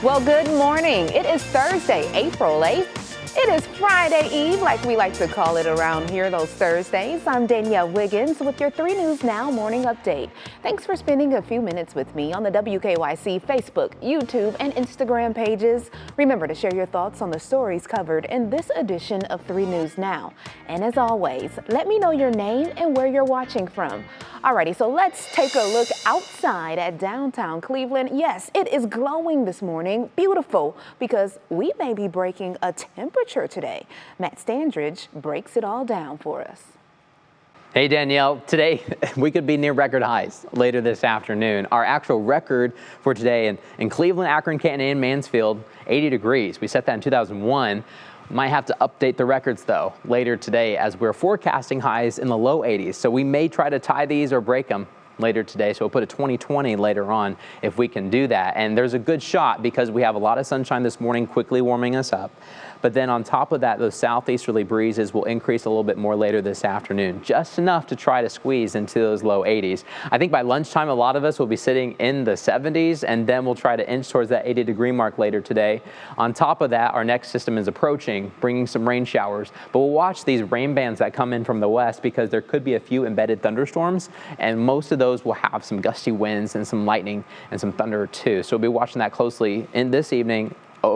Well, good morning. It is Thursday, April 8th. It is Friday Eve, like we like to call it around here, those Thursdays. I'm Danielle Wiggins with your 3 News Now morning update. Thanks for spending a few minutes with me on the WKYC Facebook, YouTube, and Instagram pages. Remember to share your thoughts on the stories covered in this edition of 3 News Now. And as always, let me know your name and where you're watching from. Alrighty, so let's take a look outside at downtown Cleveland. Yes, it is glowing this morning. Beautiful, because we may be breaking a temperature today. Matt Standridge breaks it all down for us. Hey Danielle, today we could be near record highs later this afternoon. Our actual record for today in Cleveland, Akron, Canton, and Mansfield, 80 degrees. We set that in 2001. Might have to update the records though later today as we're forecasting highs in the low 80s. So we may try to tie these or break them later today. So we'll put a 2020 later on if we can do that. And there's a good shot because we have a lot of sunshine this morning quickly warming us up. But then on top of that, those southeasterly breezes will increase a little bit more later this afternoon, just enough to try to squeeze into those low 80s. I think by lunchtime, a lot of us will be sitting in the 70s, and then we'll try to inch towards that 80-degree mark later today. On top of that, our next system is approaching, bringing some rain showers. But we'll watch these rain bands that come in from the west because there could be a few embedded thunderstorms, and most of those will have some gusty winds and some lightning and some thunder too. So we'll be watching that closely in this evening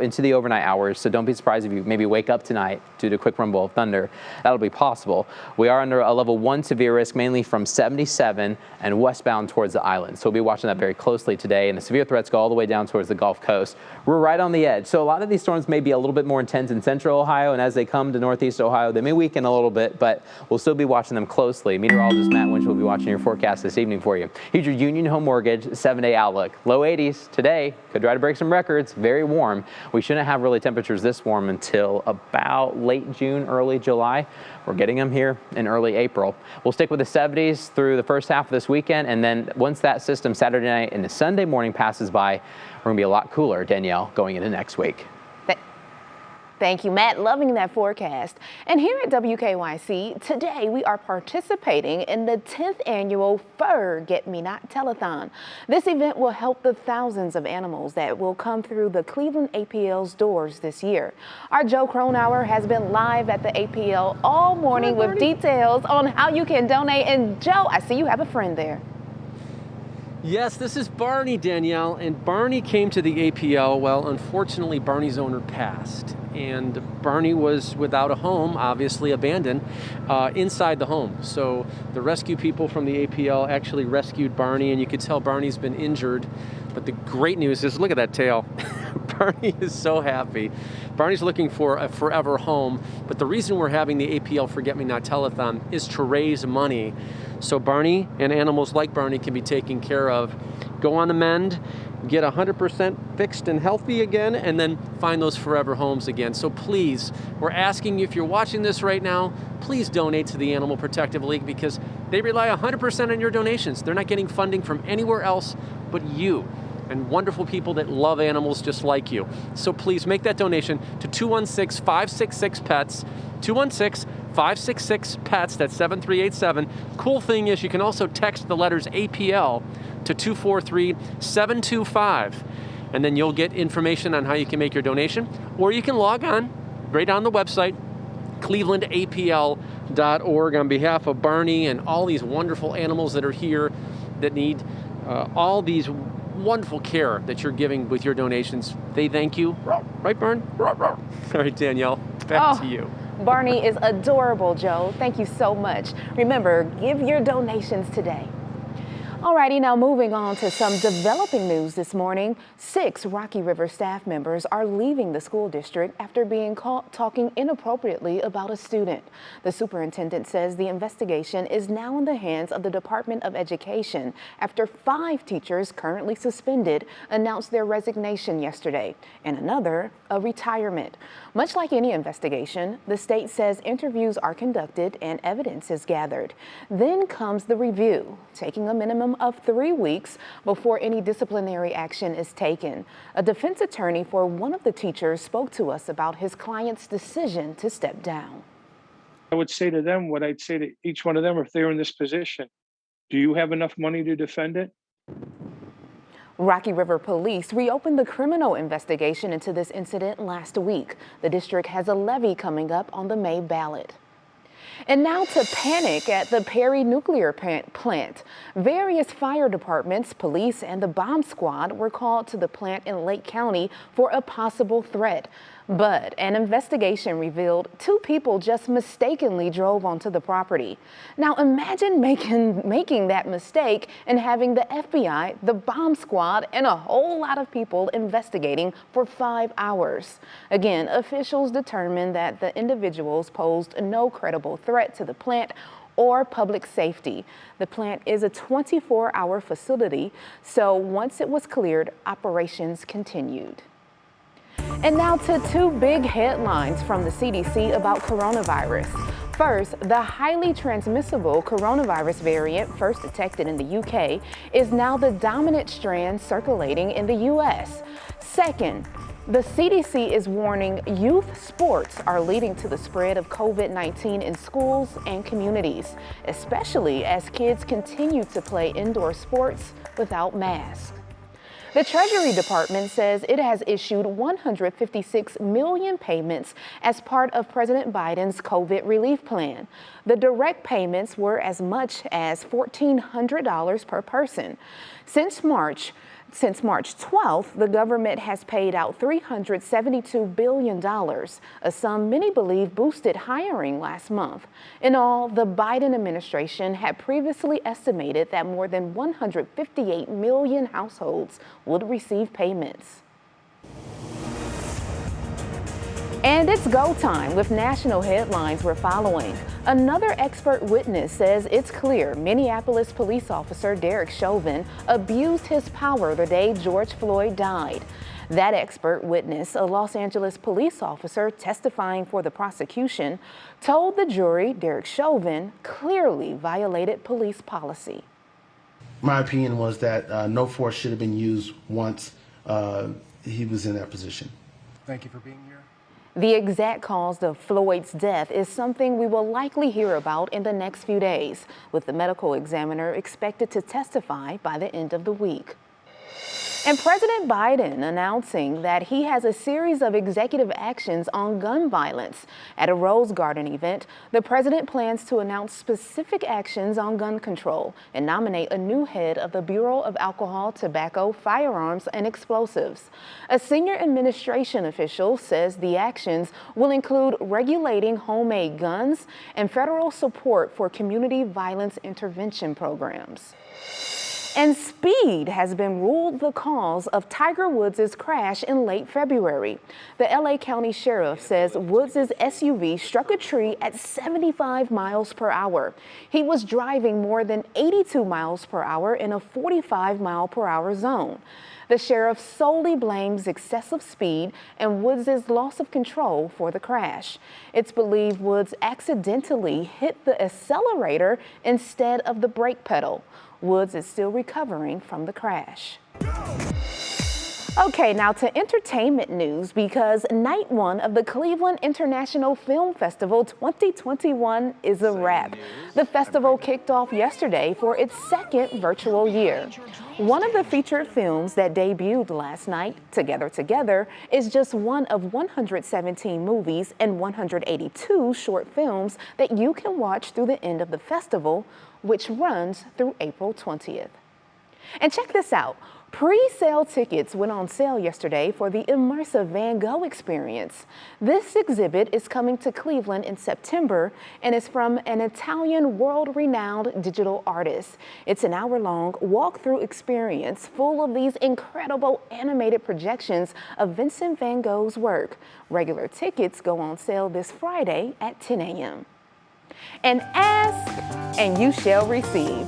into the overnight hours, so don't be surprised if you maybe wake up tonight due to a quick rumble of thunder. That'll be possible. We are under a level 1 severe risk, mainly from 77 and westbound towards the island. So we'll be watching that very closely today, and the severe threats go all the way down towards the Gulf Coast. We're right on the edge, so a lot of these storms may be a little bit more intense in central Ohio, and as they come to northeast Ohio, they may weaken a little bit, but we'll still be watching them closely. Meteorologist Matt Winch will be watching your forecast this evening for you. Here's your Union Home Mortgage 7-day outlook. Low 80s today, could try to break some records, very warm. We shouldn't have really temperatures this warm until about late June, early July. We're getting them here in early April. We'll stick with the 70s through the first half of this weekend, and then once that system Saturday night and the Sunday morning passes by, we're going to be a lot cooler, Danielle, going into next week. Thank you, Matt. Loving that forecast. And here at WKYC, today we are participating in the 10th annual Get Me Not Telethon. This event will help the thousands of animals that will come through the Cleveland APL's doors this year. Our Joe Cronauer has been live at the APL all morning with details on how you can donate. And Joe, I see you have a friend there. Yes, this is Barney, Danielle, and Barney came to the APL. Well, unfortunately, Barney's owner passed, and Barney was without a home, obviously abandoned, inside the home. So the rescue people from the APL actually rescued Barney, and you could tell Barney's been injured. But the great news is, look at that tail. Barney is so happy. Barney's looking for a forever home, but the reason we're having the APL Get Me Not Telethon is to raise money so Barney and animals like Barney can be taken care of. Go on the mend, get 100% fixed and healthy again, and then find those forever homes again. So please, we're asking you, if you're watching this right now, please donate to the Animal Protective League because they rely 100% on your donations. They're not getting funding from anywhere else but you and wonderful people that love animals just like you. So please make that donation to 216-566-PETS, 216-566-PETS, that's 7387. Cool thing is you can also text the letters APL to 243-725, and then you'll get information on how you can make your donation, or you can log on right on the website, clevelandapl.org, on behalf of Barney and all these wonderful animals that are here that need all these wonderful care that you're giving with your donations. They thank you. Right, Barney? All right, Danielle, back to you. Barney is adorable, Joe. Thank you so much. Remember, give your donations today. Alrighty, now moving on to some developing news this morning. 6 Rocky River staff members are leaving the school district after being caught talking inappropriately about a student. The superintendent says the investigation is now in the hands of the Department of Education after 5 teachers currently suspended announced their resignation yesterday, and another a retirement. Much like any investigation, the state says interviews are conducted and evidence is gathered. Then comes the review, taking a minimum of 3 weeks before any disciplinary action is taken. A defense attorney for one of the teachers spoke to us about his client's decision to step down. I would say to them what I'd say to each one of them if they're in this position. Do you have enough money to defend it? Rocky River Police reopened the criminal investigation into this incident last week. The district has a levy coming up on the May ballot. And now to panic at the Perry nuclear plant. Various fire departments, police, and the bomb squad were called to the plant in Lake County for a possible threat. But an investigation revealed 2 people just mistakenly drove onto the property. Now imagine making that mistake and having the FBI, the bomb squad, and a whole lot of people investigating for 5 hours. Again, officials determined that the individuals posed no credible threat to the plant or public safety. The plant is a 24-hour facility, so once it was cleared, operations continued. And now to 2 big headlines from the CDC about coronavirus. First, the highly transmissible coronavirus variant first detected in the UK is now the dominant strand circulating in the US. Second, the CDC is warning youth sports are leading to the spread of COVID-19 in schools and communities, especially as kids continue to play indoor sports without masks. The Treasury Department says it has issued 156 million payments as part of President Biden's COVID relief plan. The direct payments were as much as $1,400 per person. Since March 12th, the government has paid out $372 billion, a sum many believe boosted hiring last month. In all, the Biden administration had previously estimated that more than 158 million households would receive payments. And it's go time with national headlines we're following. Another expert witness says it's clear Minneapolis police officer Derek Chauvin abused his power the day George Floyd died. That expert witness, a Los Angeles police officer testifying for the prosecution, told the jury Derek Chauvin clearly violated police policy. My opinion was that no force should have been used once he was in that position. Thank you for being here. The exact cause of Floyd's death is something we will likely hear about in the next few days, with the medical examiner expected to testify by the end of the week. And President Biden announcing that he has a series of executive actions on gun violence. At a Rose Garden event, the president plans to announce specific actions on gun control and nominate a new head of the Bureau of Alcohol, Tobacco, Firearms, and Explosives. A senior administration official says the actions will include regulating homemade guns and federal support for community violence intervention programs. And speed has been ruled the cause of Tiger Woods' crash in late February. The LA County Sheriff says Woods' SUV struck a tree at 75 miles per hour. He was driving more than 82 miles per hour in a 45 mile per hour zone. The sheriff solely blames excessive speed and Woods' loss of control for the crash. It's believed Woods accidentally hit the accelerator instead of the brake pedal. Woods is still recovering from the crash. Okay, now to entertainment news, because night 1 of the Cleveland International Film Festival 2021 is a wrap. The festival kicked off yesterday for its 2nd virtual year. One of the featured films that debuted last night, Together, is just one of 117 movies and 182 short films that you can watch through the end of the festival, which runs through April 20th. And check this out. Pre-sale tickets went on sale yesterday for the immersive Van Gogh experience. This exhibit is coming to Cleveland in September and is from an Italian world-renowned digital artist. It's an hour-long walk-through experience full of these incredible animated projections of Vincent Van Gogh's work. Regular tickets go on sale this Friday at 10 a.m. And ask, and you shall receive.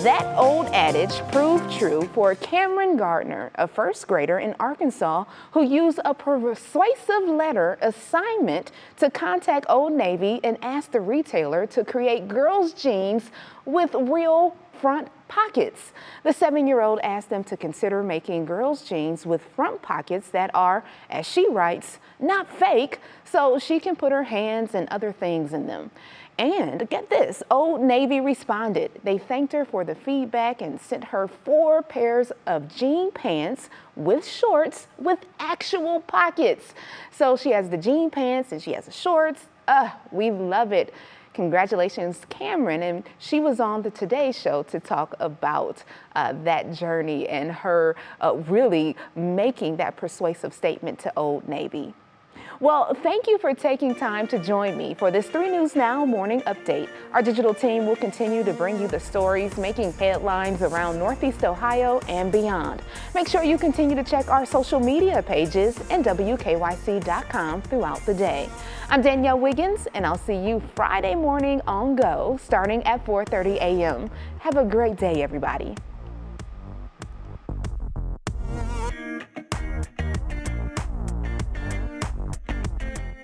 That old adage proved true for Cameron Gardner, a 1st grader in Arkansas who used a persuasive letter assignment to contact Old Navy and ask the retailer to create girls' jeans with real front pockets. The 7-year-old asked them to consider making girls' jeans with front pockets that are, as she writes, not fake, so she can put her hands and other things in them. And get this, Old Navy responded. They thanked her for the feedback and sent her 4 pairs of jean pants with shorts with actual pockets. So she has the jean pants and she has the shorts. We love it. Congratulations, Cameron. And she was on the Today Show to talk about that journey and her really making that persuasive statement to Old Navy. Well, thank you for taking time to join me for this 3 News Now morning update. Our digital team will continue to bring you the stories making headlines around Northeast Ohio and beyond. Make sure you continue to check our social media pages and WKYC.com throughout the day. I'm Danielle Wiggins, and I'll see you Friday morning on Go starting at 4:30 a.m. Have a great day, everybody.